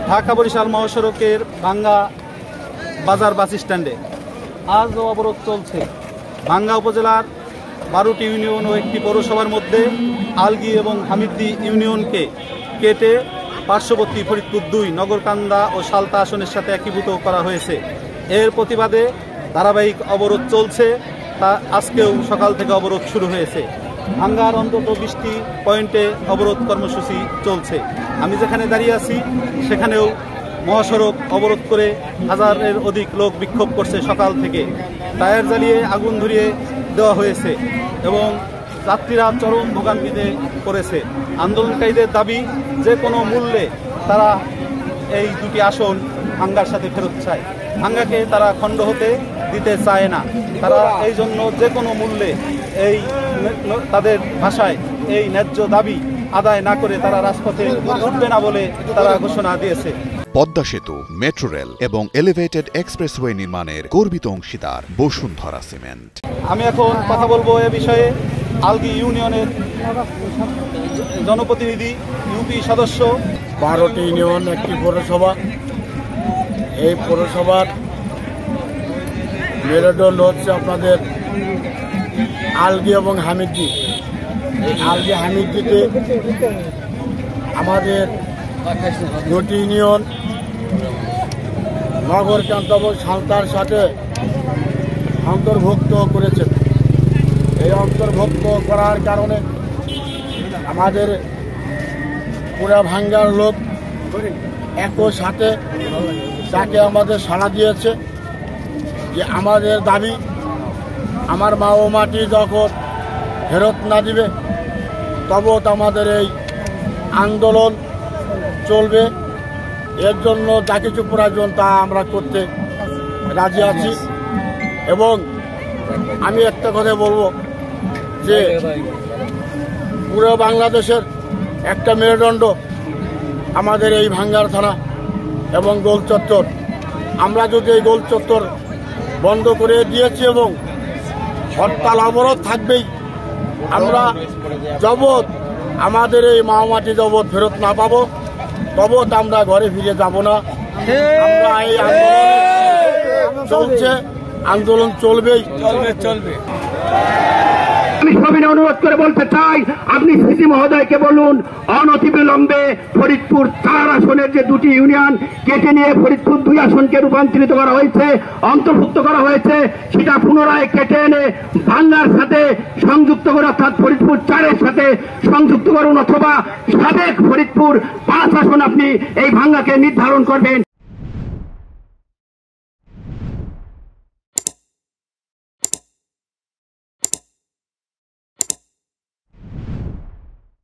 ঢাকা বরিশাল মহাসড়কের ভাঙ্গা বাজার বাস স্ট্যান্ডে আজও অবরোধ চলছে। ভাঙ্গা উপজেলার 12টি ইউনিয়ন ও একটি পৌরসভার মধ্যে আলগি এবং হামিদ্দি ইউনিয়নকে কেটে পার্শ্ববর্তী ফরিদপুর 2 নগরকান্দা ও সালতা আসনের সাথে একীভূত করা হয়েছে। এর প্রতিবাদে ধারাবাহিক অবরোধ চলছে। তা আজকেও সকাল থেকে অবরোধ শুরু হয়েছে। ভাঙ্গার অন্তত 20টি পয়েন্টে অবরোধ কর্মসূচি চলছে। আমি যেখানে দাঁড়িয়ে আছি সেখানেও মহাসড়ক অবরোধ করে হাজারের অধিক লোক বিক্ষোভ করছে সকাল থেকে। টায়ার জ্বালিয়ে আগুন ধরিয়ে দেওয়া হয়েছে এবং যাত্রীরা চরম ভোগান্তিতে পড়েছে। আন্দোলনকারীদের দাবি যে কোনো মূল্যে তারা এই 2টি আসন ভাঙ্গার সাথে ফেরত চায়। ভাঙ্গাকে তারা খণ্ড হতে দিতে চায় না। তারা এই জন্য যে কোনো মূল্যে এই তাদের ভাষায় এই ন্যায্য দাবি আদায় না করে তারা রাজপথে উঠবে না বলে তারা ঘোষণা দিয়েছে। পদ্মা সেতু, মেট্রো রেল এবং এলিভেটেড এক্সপ্রেসওয়ে নির্মাণের গর্বিত অংশীদার বসুন্ধরা সিমেন্ট। আমি এখন কথা বলবো এ বিষয়ে আলগি ইউনিয়নের জনপ্রতিনিধি, ইউপি সদস্য। 12টি ইউনিয়ন, একটি পৌরসভা। এই পৌরসভার মেরুদণ্ড হচ্ছে আপনাদের আলগি এবং হামিদ্দি। এই আলগি হামিদ্দিতে আমাদের 2টি ইউনিয়ন নগরকান্দা এবং সালতার সাথে অন্তর্ভুক্ত করেছেন। এই অন্তর্ভুক্ত করার কারণে আমাদের পুরা ভাঙ্গার লোক একই সাথে তাকে আমাদের সাড়া দিয়েছে যে আমাদের দাবি, আমার মা ও মাটি যখন ফেরত না দিবে তবু আমাদের এই আন্দোলন চলবে। এর জন্য যা কিছু প্রয়োজন তা আমরা করতে রাজি আছি। এবং আমি একটা কথা বলবো যে পুরো বাংলাদেশের একটা মেরুদণ্ড আমাদের এই ভাঙ্গার থানা এবং গোল চত্বর। আমরা যদি এই গোল চত্বর বন্ধ করে দিয়েছি এবং হরতাল অবরোধ থাকবেই। আমরা জবত আমাদের এই মাটি জবত ফেরত না পাবো তবত আমরা ঘরে ফিরে যাব না। আমরা এই আন্দোলন চলছে, আন্দোলন চলবেই, চলবে। আমি সবিনয় অনুরোধ করে বলতে চাই, আপনি সিসি মহোদয়কে বলুন অনতিবিলম্বে ফরিদপুর 4 আসনের যে 2টি ইউনিয়ন কেটে নিয়ে ফরিদপুর 2 আসনকে রূপান্তরিত করা হয়েছে, অন্তর্ভুক্ত করা হয়েছে, সেটা পুনরায় কেটে এনে ভাঙ্গার সাথে সংযুক্ত করে, অর্থাৎ ফরিদপুর 4-এর সাথে সংযুক্ত করুন, অথবা সাবেক ফরিদপুর 5 আসন আপনি এই ভাঙ্গাকে নির্ধারণ করবেন।